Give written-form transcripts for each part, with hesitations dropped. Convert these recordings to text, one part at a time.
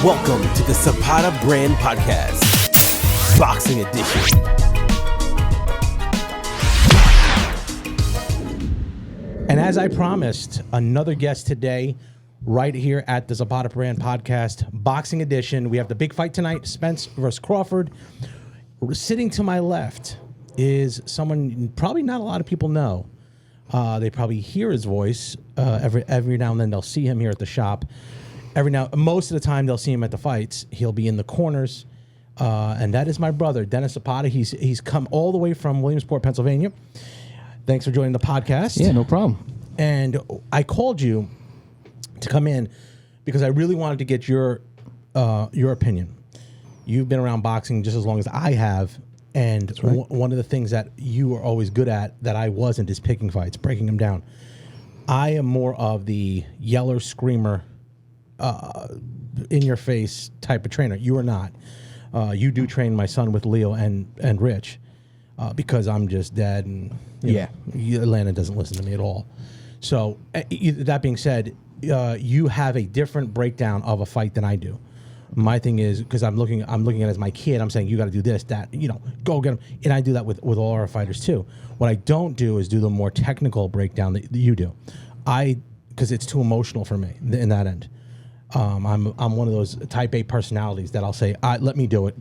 Welcome to the Zapata Brand Podcast, Boxing Edition. And as I promised, another guest today, right here at the Zapata Brand Podcast, Boxing Edition. We have the big fight tonight, Spence versus Crawford. Sitting to my left is someone probably not a lot of people know. They probably hear his voice every now and then. They'll see him here at the shop. Most of the time they'll see him at the fights. He'll be in the corners, and that is my brother, Dennis Zapata. He's come all the way from Williamsport, Pennsylvania. Thanks for joining the podcast. Yeah, no problem. And I called you to come in because I really wanted to get your opinion. You've been around boxing just as long as I have, and right. One of the things that you are always good at that I wasn't is picking fights, breaking them down. I am more of the yeller, screamer, in your face type of trainer. You are not. You do train my son with Leo and Rich because I'm just dead, and Atlanta doesn't listen to me at all. So that being said, you have a different breakdown of a fight than I do. My thing is, because I'm looking at it as my kid, I'm saying you got to do this, that, go get him, and I do that with all our fighters too. What I don't do is do the more technical breakdown that you do. Because it's too emotional for me in that end. I'm one of those type A personalities that I'll say, let me do it.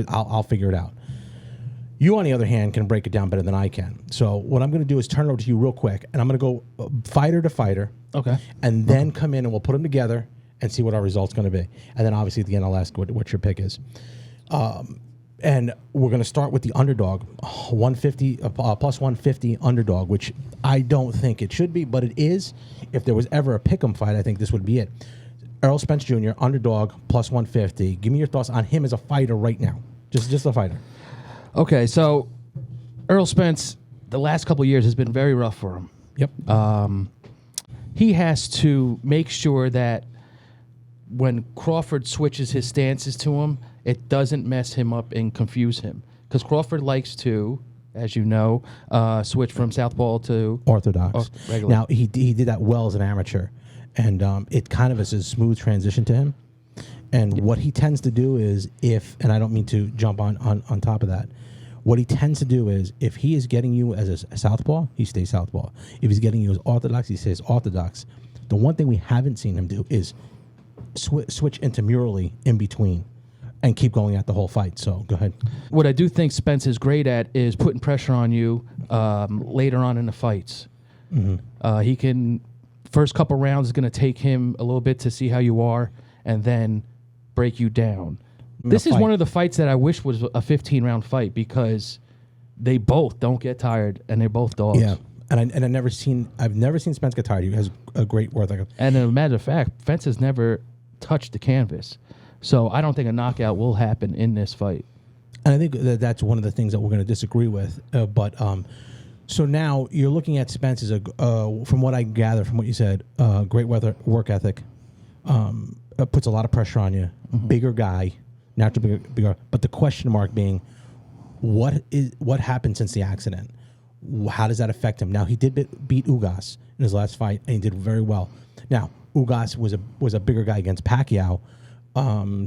I'll figure it out. You, on the other hand, can break it down better than I can. So what I'm going to do is turn it over to you real quick, and I'm going to go fighter to fighter. Okay. And then come in and we'll put them together and see what our result's going to be. And then obviously at the end I'll ask what your pick is. And we're going to start with the underdog, 150 plus 150 underdog, which I don't think it should be, but it is. If there was ever a pick'em fight, I think this would be it. Errol Spence Jr., underdog, plus 150. Give me your thoughts on him as a fighter right now. Just a fighter. Okay, so Errol Spence, the last couple of years has been very rough for him. Yep. He has to make sure that when Crawford switches his stances to him, it doesn't mess him up and confuse him. Because Crawford likes to, as you know, switch from southpaw to orthodox. Regular. Now, he did that well as an amateur. And it kind of is a smooth transition to him. And what he tends to do is and I don't mean to jump on top of that, what he tends to do is if he is getting you as a southpaw, he stays southpaw. If he's getting you as orthodox, he stays orthodox. The one thing we haven't seen him do is switch intramurally in between and keep going at the whole fight. So go ahead. What I do think Spence is great at is putting pressure on you later on in the fights. Mm-hmm. He can... First couple rounds is going to take him a little bit to see how you are and then break you down. This is one of the fights that I wish was a 15-round fight because they both don't get tired and they're both dogs. Yeah, and I've never seen Spence get tired. He has a great work ethic. And as a matter of fact, Spence has never touched the canvas. So I don't think a knockout will happen in this fight. And I think that's one of the things that we're going to disagree with. So now you're looking at Spence as from what I gather from what you said, great work ethic, puts a lot of pressure on you, bigger guy, naturally bigger. But the question mark being, what happened since the accident? How does that affect him? Now he did beat Ugas in his last fight, and he did very well. Now Ugas was a bigger guy against Pacquiao,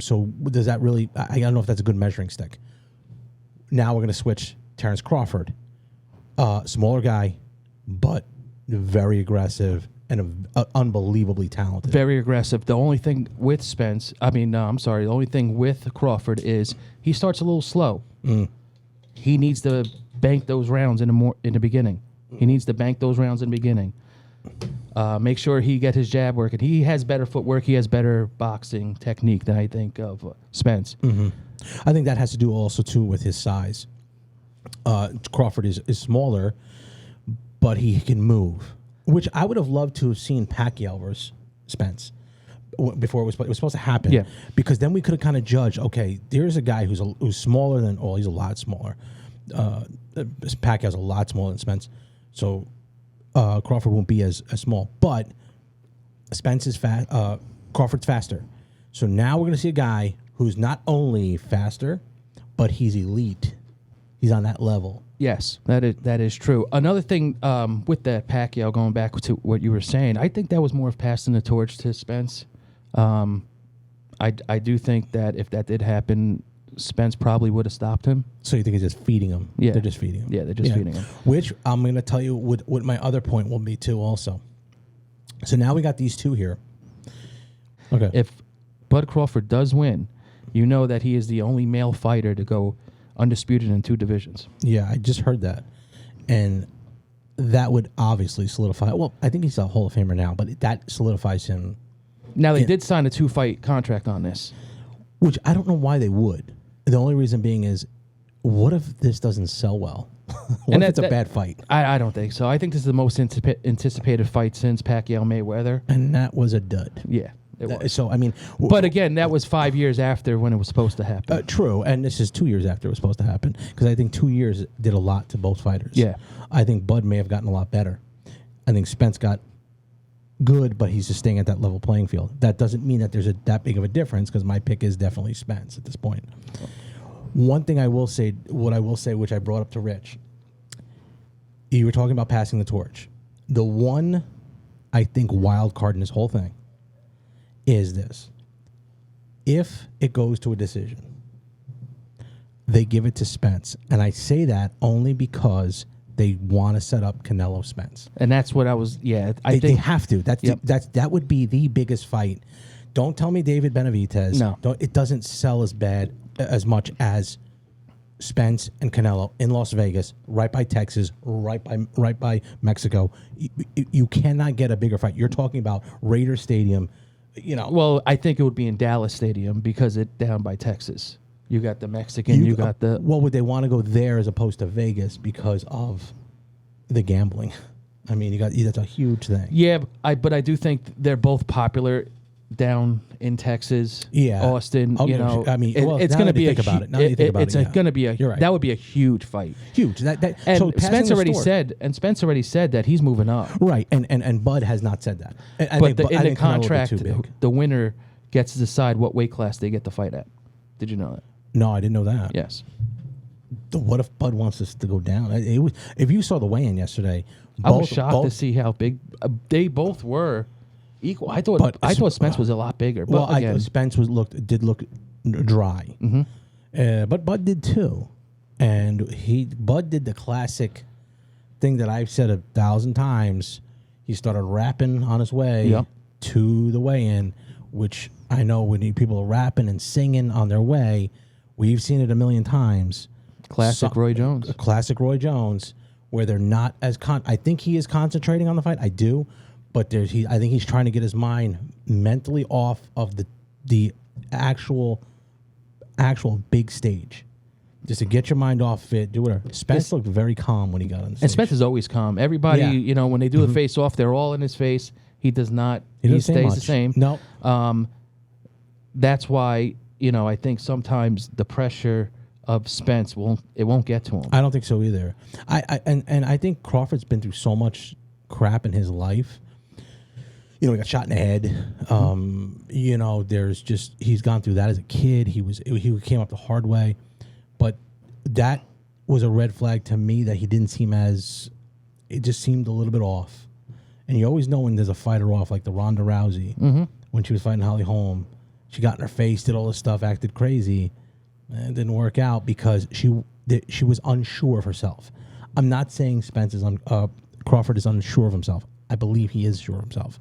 so does that really? I don't know if that's a good measuring stick. Now we're going to switch Terrence Crawford. Smaller guy, but very aggressive and unbelievably talented. Very aggressive. The only thing with the only thing with Crawford is he starts a little slow. He needs to bank those rounds in the beginning. Make sure he get his jab working. He has better footwork. He has better boxing technique than I think of Spence. Mm-hmm. I think that has to do also too with his size. Crawford is smaller, but he can move, which I would have loved to have seen Pacquiao versus Spence before it was supposed to happen. Yeah. Because then we could have kind of judged, okay, there's a guy who's smaller than, he's a lot smaller. Pacquiao's a lot smaller than Spence, so Crawford won't be as small. But Spence is fast. Crawford's faster. So now we're going to see a guy who's not only faster, but he's elite. He's on that level. Yes, that is true. Another thing with that Pacquiao, going back to what you were saying, I think that was more of passing the torch to Spence. I do think that if that did happen, Spence probably would have stopped him. So you think he's just feeding him? Yeah. They're just feeding him. Yeah, they're just feeding him. Which I'm going to tell you what my other point will be too also. So now we got these two here. Okay. If Bud Crawford does win, you know that he is the only male fighter to go undisputed in 2 divisions. Yeah, I just heard that. And that would obviously solidify. Well, I think he's a Hall of Famer now, but that solidifies him. Now, they did sign a 2-fight contract on this. Which I don't know why they would. The only reason being is, what if this doesn't sell well? What if it's a bad fight? I don't think so. I think this is the most anticipated fight since Pacquiao-Mayweather. And that was a dud. Yeah, it was. So, I mean... But again, that was 5 years after when it was supposed to happen. True, and this is 2 years after it was supposed to happen, because I think 2 years did a lot to both fighters. Yeah. I think Bud may have gotten a lot better. I think Spence got good, but he's just staying at that level playing field. That doesn't mean that there's that big of a difference, because my pick is definitely Spence at this point. One thing I will say, which I brought up to Rich, you were talking about passing the torch. The one, I think, wild card in this whole thing is this. If it goes to a decision, they give it to Spence. And I say that only because they want to set up Canelo Spence. And that's what I was, I think. They have to. That would be the biggest fight. Don't tell me David Benavidez. No. It doesn't sell as much as Spence and Canelo in Las Vegas, right by Texas, right by Mexico. You cannot get a bigger fight. You're talking about Raider Stadium, Well, I think it would be in Dallas Stadium because it's down by Texas. You got the Mexican, you got the... Well, would they want to go there as opposed to Vegas because of the gambling? I mean, that's a huge thing. Yeah, but I do think they're both popular down in Texas, Austin. I mean, it's going to be think about it. Now that you think about it, going to be a. You're right. That would be a huge fight. Huge. And so Spence already said that he's moving up. Right, and Bud has not said that. But in the contract, the winner gets to decide what weight class they get to fight at. Did you know that? No, I didn't know that. Yes. What if Bud wants us to go down? If you saw the weigh-in yesterday, I was shocked to see how big they both were. Equal. I thought Spence was a lot bigger. But I Spence did look dry, but Bud did too, and Bud did the classic thing that I've said 1,000 times. He started rapping on his way to the weigh-in, which I know when people are rapping and singing on their way, we've seen it a million times. Classic Roy Jones. Classic Roy Jones, where they're not as I think he is concentrating on the fight. I do. But I think he's trying to get his mind mentally off of the actual big stage, just to get your mind off it. Do whatever. Spence looked very calm when he got on the stage. And Spence is always calm. Everybody, when they do the face off, they're all in his face. He does not. He stays the same. No. That's why I think sometimes the pressure of Spence won't get to him. I don't think so either. I think Crawford's been through so much crap in his life. He got shot in the head. He's gone through that as a kid. He came up the hard way, but that was a red flag to me that he didn't seem it just seemed a little bit off. And you always know when there's a fighter off, like the Ronda Rousey, when she was fighting Holly Holm, she got in her face, did all this stuff, acted crazy, and it didn't work out because she was unsure of herself. I'm not saying Crawford is unsure of himself. I believe he is sure of himself.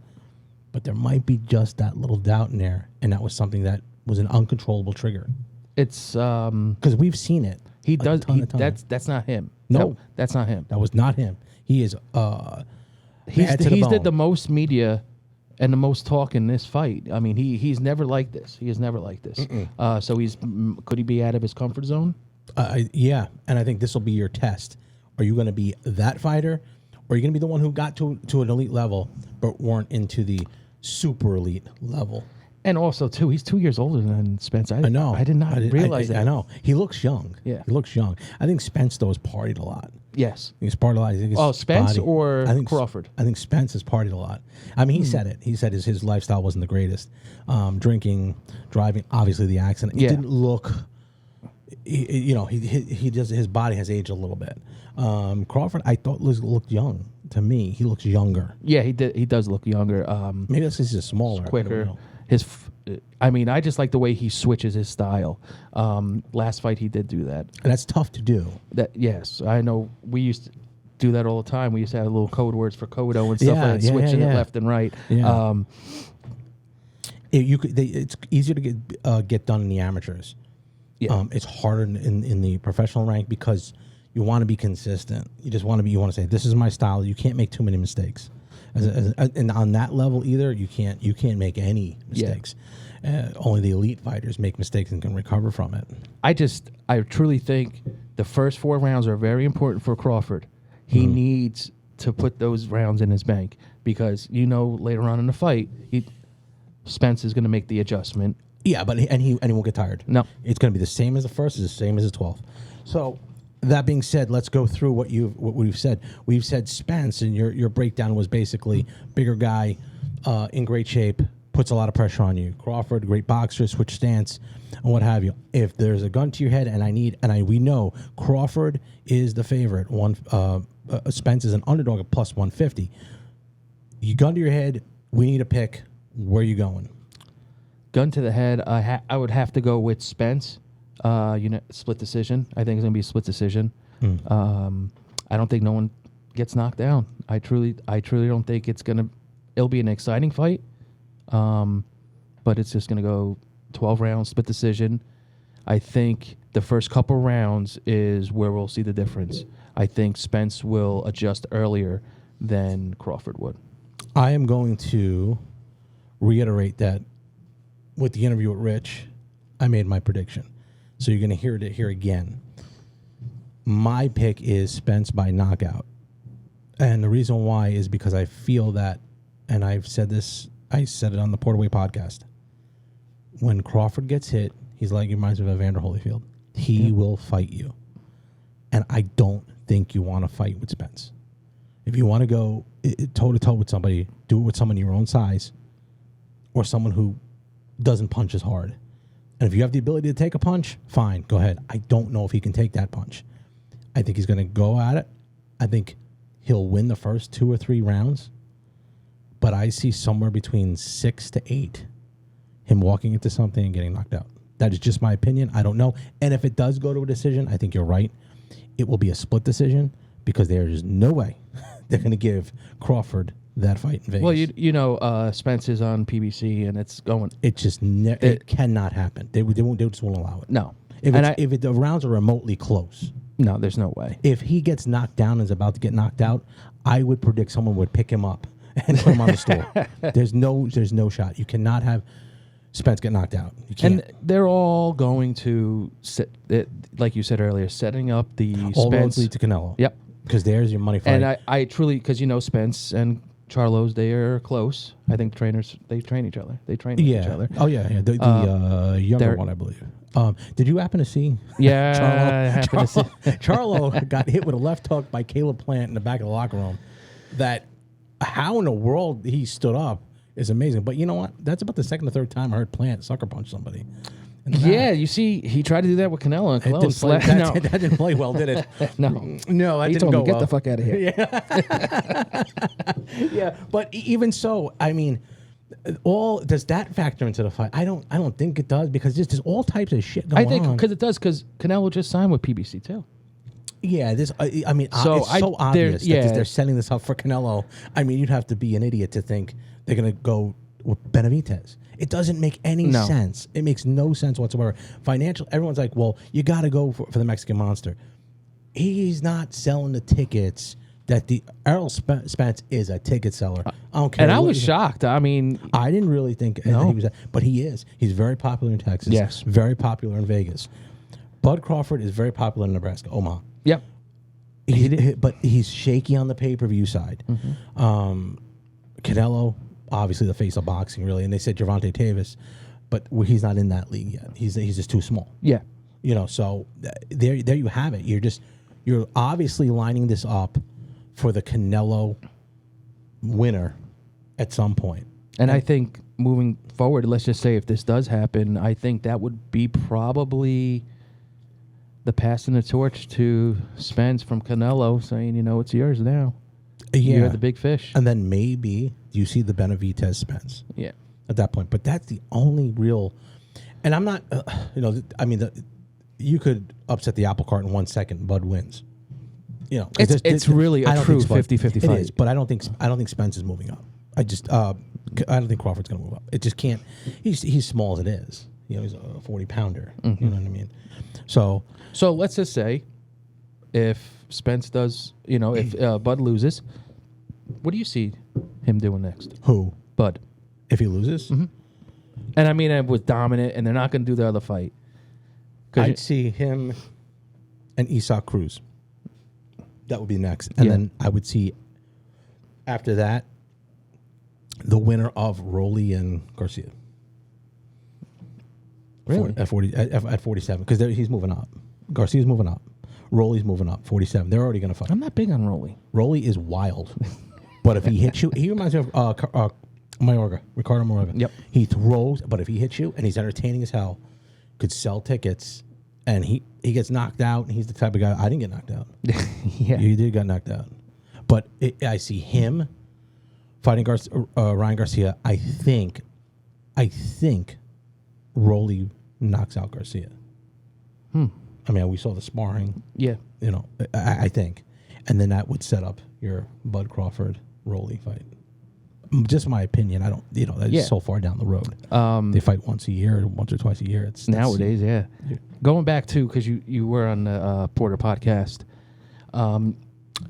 But there might be just that little doubt in there, and that was something that was an uncontrollable trigger. It's because we've seen it. He does. That's not him. No, that's not him. That was not him. He is. He's did the most media and the most talk in this fight. I mean, he's never like this. He is never like this. So could he be out of his comfort zone? Yeah, and I think this will be your test. Are you going to be that fighter, or are you going to be the one who got to an elite level but weren't into the super elite level? And also, too, he's 2 years older than Spence. I know. I did not realize that. I know. He looks young. Yeah. He looks young. I think Spence, though, has partied a lot. Yes. He's partied a lot. I think Spence or Crawford? I think Spence has partied a lot. I mean, he said it. He said his lifestyle wasn't the greatest. Drinking, driving, obviously the accident. It didn't look... his body has aged a little bit. Crawford, I thought looked young to me. He looks younger. Yeah, he does look younger. Maybe that's because he's smaller, quicker. I just like the way he switches his style. Last fight he did do that. And that's tough to do. Yes, I know. We used to do that all the time. We used to have little code words for Kodo and stuff like that, switching it left and right. Yeah. It's easier to get done in the amateurs. Yeah. It's harder in the professional rank because you want to be consistent. You want to say, this is my style. You can't make too many mistakes. And on that level either, you can't make any mistakes. Only the elite fighters make mistakes and can recover from it. I truly think the first 4 rounds are very important for Crawford. He needs to put those rounds in his bank because later on in the fight, Spence is going to make the adjustment. Yeah, but he won't get tired. No, it's going to be the same as the first, is the same as the 12th. So. That being said, let's go through what we've said. We've said Spence, and your breakdown was basically bigger guy, in great shape, puts a lot of pressure on you. Crawford, great boxer, switch stance, and what have you. If there's a gun to your head, we know Crawford is the favorite. Spence is an underdog at plus 150. You gun to your head, we need a pick. Where are you going? Gun to the head, I would have to go with Spence. Split decision. I think it's going to be a split decision. I don't think no one gets knocked down. I truly don't think it'll be an exciting fight. But it's just going to go 12 rounds, split decision. I think the first couple rounds is where we'll see the difference. I think Spence will adjust earlier than Crawford would. I am going to reiterate that with the interview with Rich, I made my prediction. So you're going to hear it here again. My pick is Spence by knockout. And the reason why is because I feel that, and I said it on the Portaway podcast, when Crawford gets hit, he reminds me of Evander Holyfield. He will fight you. And I don't think you want to fight with Spence. If you want to go toe-to-toe with somebody, do it with someone your own size or someone who doesn't punch as hard. And if you have the ability to take a punch, fine, go ahead. I don't know if he can take that punch. I think he's going to go at it. I think he'll win the first 2 or 3 rounds. But I see somewhere between 6 to 8 him walking into something and getting knocked out. That is just my opinion. I don't know. And if it does go to a decision, I think you're right. It will be a split decision because there is no way they're going to give Crawford that fight in Vegas. Well, Spence is on PBC, and it's going. It just it cannot happen. They just won't allow it. No, if the rounds are remotely close, no, there's no way. If he gets knocked down and is about to get knocked out, I would predict someone would pick him up and put him on the stool. There's no shot. You cannot have Spence get knocked out. You can't. And they're all going to like you said earlier, setting up the all Spence roads lead to Canelo. Yep, because there's your money fight. And I truly, because Spence and Charlo's, they are close. I think trainers, they train each other. They train with each other. Oh, yeah. The younger one, I believe. Did you happen to see? Yeah, Charlo? I happened to see. Charlo got hit with a left hook by Caleb Plant in the back of the locker room. That, how in the world he stood up is amazing. But you know what? That's about the second or third time I heard Plant sucker punch somebody. Yeah, you see, he tried to do that with Canelo, and Canelo that didn't play well, did it? No, that he didn't told go him, get well. the fuck out of here. Yeah, yeah. But even so, I mean, does that factor into the fight? I don't think it does because there's all types of shit going on. I think because it does because Canelo just signed with PBC too. Yeah, it's so obvious that they're setting this up for Canelo. I mean, you'd have to be an idiot to think they're going to go with Benavidez. It doesn't make any sense. It makes no sense whatsoever. Everyone's like, well, you got to go for the Mexican Monster. He's not selling the tickets that Errol Spence is a ticket seller. I don't care. And I was shocked. I mean, I didn't really think he was that, but he is. He's very popular in Texas. Yes. Very popular in Vegas. Bud Crawford is very popular in Nebraska, Omaha. Yep. But he's shaky on the pay-per-view side. Mm-hmm. Canelo, obviously the face of boxing, really. And they said Gervonta Davis, but he's not in that league yet. He's just too small. Yeah. So there you have it. You're obviously lining this up for the Canelo winner at some point. And I think moving forward, let's just say if this does happen, I think that would be probably the passing the torch to Spence from Canelo, saying, it's yours now. Yeah. You're the big fish. And then maybe you see the Benavidez Spence. Yeah. at that point. But that's the only real. And I'm not, you could upset the apple cart in 1 second. Bud wins. It's really a true 50-50 it fight. is, but I don't think Spence is moving up. I don't think Crawford's going to move up. It just can't. He's small as it is. He's a 40-pounder. You know what I mean? So let's just say, if Spence does, if Bud loses, what do you see him doing next? Who? Bud. If he loses? Mm-hmm. And I mean, it was dominant, and they're not going to do the other fight. I'd see him and Isak Cruz. That would be next. And then I would see, after that, the winner of Rolly and Garcia. Really? At 47. Because he's moving up. Garcia's moving up. Rolly's moving up. 47. They're already going to fight. I'm not big on Rolly. Rolly is wild. But if he hits you, he reminds me of Ricardo Mayorga. Yep. He throws, but if he hits you and he's entertaining as hell, could sell tickets, and he gets knocked out, and he's the type of guy, I didn't get knocked out. Yeah. You did get knocked out. But I see him fighting Ryan Garcia. I think Rolly knocks out Garcia. I mean, we saw the sparring. Yeah. I think. And then that would set up your Bud Crawford Rolly fight. Just my opinion. I don't, that's so far down the road. They fight once or twice a year. It's nowadays, yeah. Going back to, because you were on the Porter podcast,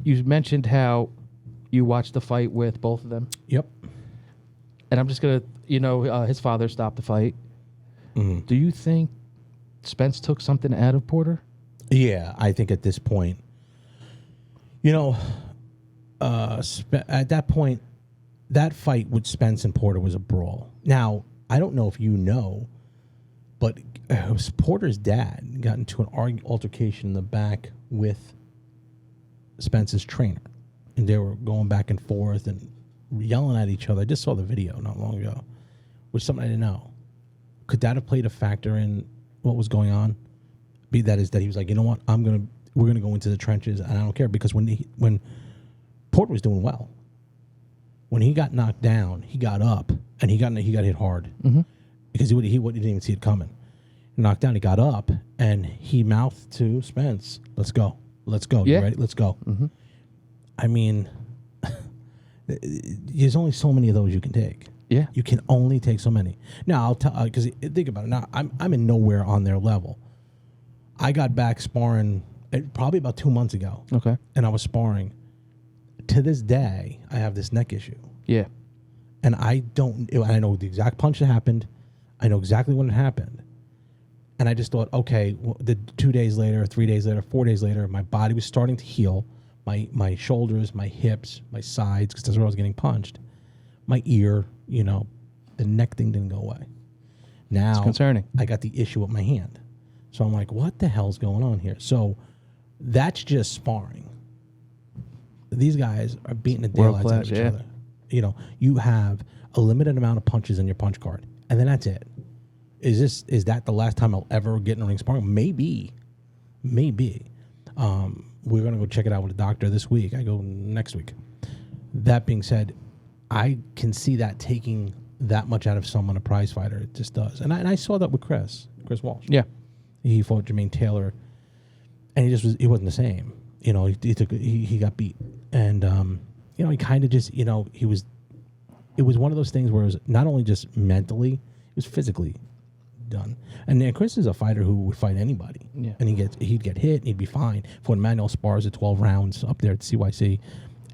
you mentioned how you watched the fight with both of them. Yep. And I'm just going to, his father stopped the fight. Mm-hmm. Do you think Spence took something out of Porter? Yeah, I think at this point, at that point, that fight with Spence and Porter was a brawl. Now, I don't know if you know, but Porter's dad got into an altercation in the back with Spence's trainer. And they were going back and forth and yelling at each other. I just saw the video not long ago, which is something I didn't know. Could that have played a factor in what was going on? That he was like, you know what, we're gonna go into the trenches, and I don't care, because when Porter was doing well, when he got knocked down, he got up and he got hit hard because he didn't even see it coming. He knocked down, he got up and he mouthed to Spence, "Let's go, Yeah. You ready? Let's go." Mm-hmm. I mean, there's only so many of those you can take. Yeah, you can only take so many. Now I'll tell, because think about it. Now I'm in nowhere on their level. I got back sparring probably about 2 months ago. Okay, and I was sparring. To this day, I have this neck issue. Yeah, and I know the exact punch that happened. I know exactly when it happened. And I just thought, okay, the 2 days later, 3 days later, 4 days later, my body was starting to heal. My shoulders, my hips, my sides, because that's where I was getting punched. My ear, the neck thing didn't go away. Now, it's concerning. I got the issue with my hand. So I'm like, what the hell's going on here? So that's just sparring. These guys are beating the daylights out of each other. You have a limited amount of punches in your punch card, and then that's it. Is that the last time I'll ever get in a ring sparring? Maybe. We're gonna go check it out with a doctor this week. I go next week. That being said, I can see that taking that much out of someone, a prize fighter. It just does. And I saw that with Chris Walsh. Yeah. He fought Jermaine Taylor, and he wasn't the same. He got beat. And, he kind of just, it was one of those things where it was not only just mentally, it was physically done. And then Chris is a fighter who would fight anybody. Yeah. And he'd get hit and he'd be fine. For Manuel spars at 12 rounds up there at CYC.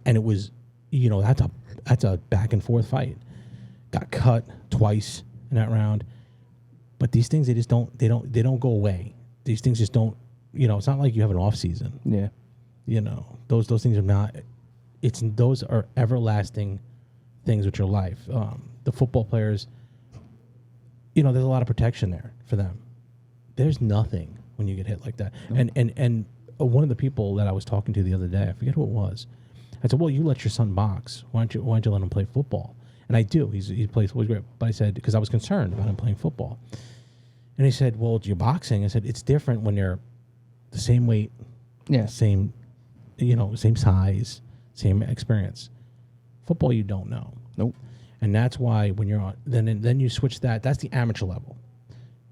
And it was, that's a back and forth fight. Got cut twice in that round. But these things, they don't go away. These things just don't, it's not like you have an off season. Yeah. Those things are not, those are everlasting things with your life. The football players, there's a lot of protection there for them. There's nothing when you get hit like that. No. And one of the people that I was talking to the other day, I forget who it was. I said, well, you let your son box. Why don't you let him play football? And I do. He plays football. Great. But I said, because I was concerned about him playing football. And he said, well, you're boxing. I said, it's different when you're the same weight, same size, same experience. Football, you don't know. Nope. And that's why when you're on, then you switch that. That's the amateur level.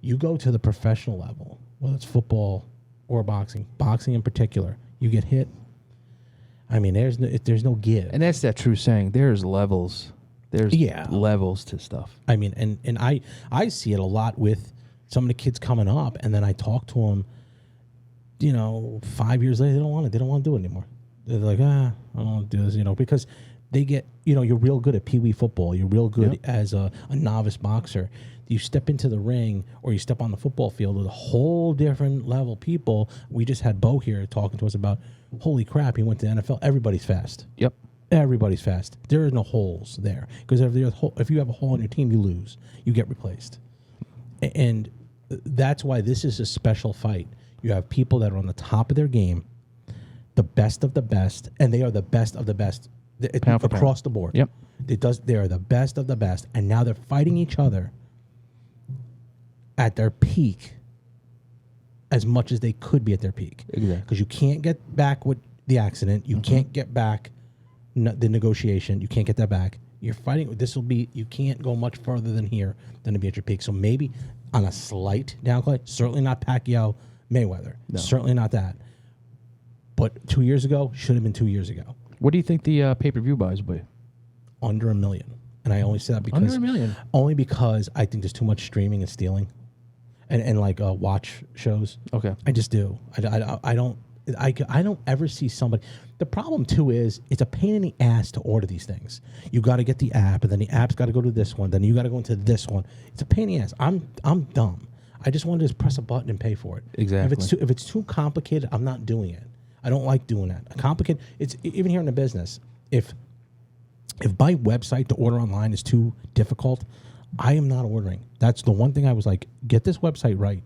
You go to the professional level, whether it's football or boxing in particular, you get hit. I mean, there's no give. And that's that true saying. There's levels. There's levels to stuff. I mean, and I see it a lot with some of the kids coming up, and then I talk to them, 5 years later, they don't want to do it anymore. They're like, I don't want to do this, because they get, you're real good at peewee football. You're real good as a novice boxer. You step into the ring or you step on the football field with a whole different level people. We just had Bo here talking to us about, holy crap, he went to the NFL. Everybody's fast. Yep. Everybody's fast. There are no holes there. Because if you have a hole in your team, you lose. You get replaced. And that's why this is a special fight. You have people that are on the top of their game, the best of the best, and they are the best of the best across the board. Yep. They are the best of the best, and now they're fighting each other at their peak as much as they could be at their peak. Exactly. Because you can't get back with the accident. You can't get back the negotiation. You can't get that back. You're fighting. You can't go much further than here than to be at your peak. So maybe on a slight downcline, certainly not Pacquiao Mayweather. No. Certainly not that. But 2 years ago, should have been 2 years ago. What do you think the pay-per-view buys will be? Under $1 million. And I only say that because... Under $1 million? Only because I think there's too much streaming and stealing. And like watch shows. Okay. I just do. I don't ever see somebody... The problem, too, is it's a pain in the ass to order these things. You got to get the app, and then the app's got to go to this one. Then you got to go into this one. It's a pain in the ass. I'm dumb. I just want to just press a button and pay for it. Exactly. If it's too complicated, I'm not doing it. I don't like doing that. It's even here in the business. If my website to order online is too difficult, I am not ordering. That's the one thing I was like, get this website right.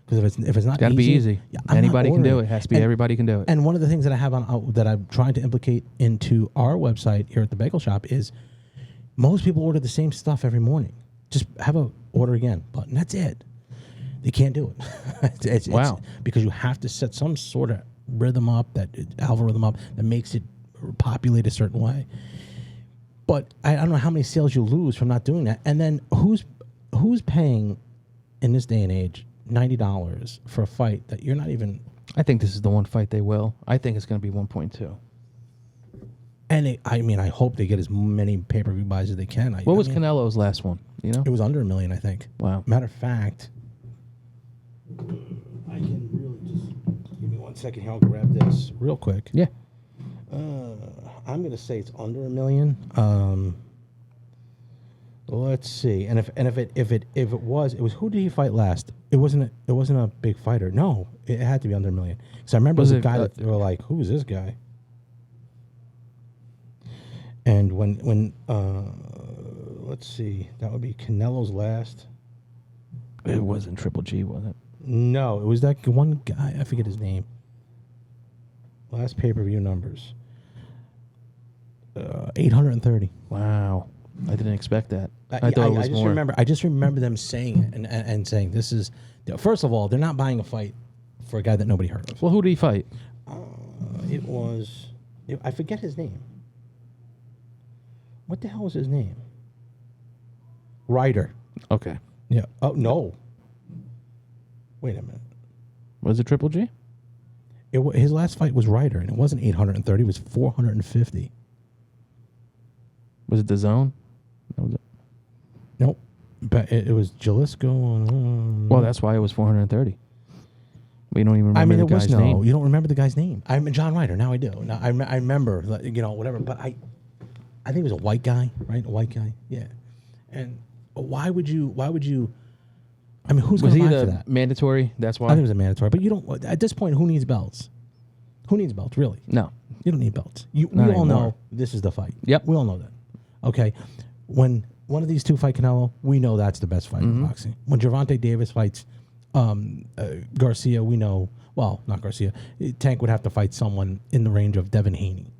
Because if it's not gotta be easy. Anybody can do it. It has to be everybody can do it. And one of the things that I have on that I'm trying to implicate into our website here at the Bagel Shop is most people order the same stuff every morning. Just have a order again button. That's it. They can't do it. It's because you have to set some sort of algorithm up that makes it populate a certain way. But I don't know how many sales you lose from not doing that. And then who's paying in this day and age $90 for a fight that you're not even... I think this is the one fight they will. I think it's going to be 1.2. And I hope they get as many pay-per-view buys as they can. What was Canelo's last one? It was under $1 million, I think. Wow. Matter of fact, I can really just... Give me 1 second here. I'll grab this real quick. Yeah. I'm going to say it's under $1 million. Let's see. And if it was, who did he fight last? It wasn't a big fighter. No, it had to be under $1 million. Because I remember the guy that they were like, who is this guy? And when let's see, that would be Canelo's last. It wasn't Triple G, was it? No, it was that one guy. I forget his name. Last pay-per-view numbers. 830. Wow. I didn't expect that. I thought it was more. I just remember them saying it and saying this is... First of all, they're not buying a fight for a guy that nobody heard of. Well, who did he fight? It was... I forget his name. What the hell was his name? Ryder. Okay. Yeah. Oh, no. Wait a minute. Was it Triple G? His last fight was Ryder, and it wasn't 830. It was 450. Was it the Zone? That was it. Nope. But it was Jalisco. Well, that's why it was 430. We don't even remember the guy's name. You don't remember the guy's name. I'm John Ryder. Now I do. Now I remember, whatever. But I think it was a white guy, right? A white guy. Yeah. And why would you? I mean, who's going to buy for that? Mandatory? That's why? I think it was a mandatory. But you don't. At this point, who needs belts? Who needs belts, really? No. You don't need belts. We all know this is the fight. Yep. We all know that. Okay. When one of these two fight Canelo, we know that's the best fight in boxing. When Gervonta Davis fights Garcia, we know, well, not Garcia, Tank would have to fight someone in the range of Devin Haney.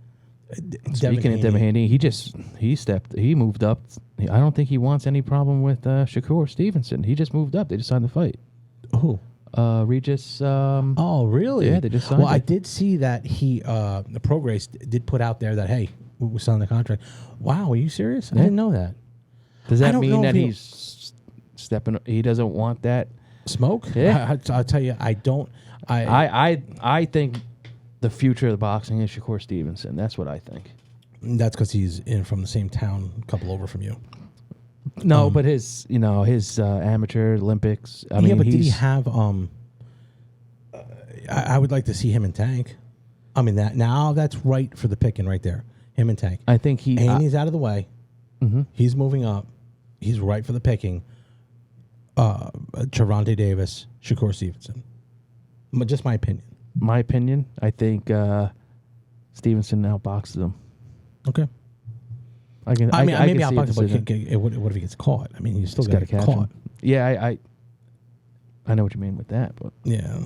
Speaking of Devin Haney, he moved up. I don't think he wants any problem with Shakur Stevenson. He just moved up. They just signed the fight. Who? Regis. Oh, really? Yeah, they just signed it. I did see that the Prograis did put out there that, hey, we signed the contract. Wow, are you serious? I didn't know that. Does I that don't know mean if that he's stepping? He doesn't want that smoke? Yeah. I'll tell you, I don't. I think the future of the boxing is Shakur Stevenson. That's what I think. That's because he's in from the same town, a couple over from you. No, but his amateur Olympics. I mean, but did he he's- have? I would like to see him in Tank. I mean that now that's right for the picking right there. Him and Tank. I think he. And he's out of the way. Mhm. He's moving up. He's right for the picking. Trevante Davis, Shakur Stevenson. Just my opinion. My opinion. I think Stevenson outboxes him. Okay. I can. I mean, I maybe can see a outbox him, decision. but what if he gets caught? I mean, he's still He's got got to to get catch caught. him. Yeah, I know what you mean with that, but Yeah.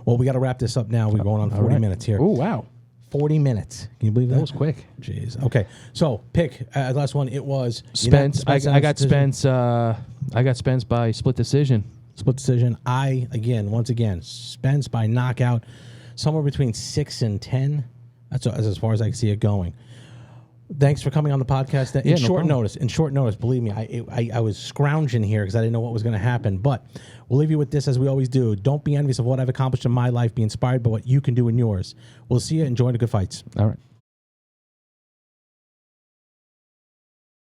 Well, we got to wrap this up now. We're going on 40 right. minutes here. Oh wow, 40 minutes. Can you believe that? that was quick. Jeez. Okay. So pick last one. It was Spence. I got decision. Spence. I got Spence by split decision. Split decision. Once again, Spence by knockout, somewhere between 6 and 10. That's as far as I can see it going. Thanks for coming on the podcast. In short notice, believe me, I was scrounging here because I didn't know what was going to happen. But we'll leave you with this as we always do. Don't be envious of what I've accomplished in my life. Be inspired by what you can do in yours. We'll see you. Enjoy the good fights. All right.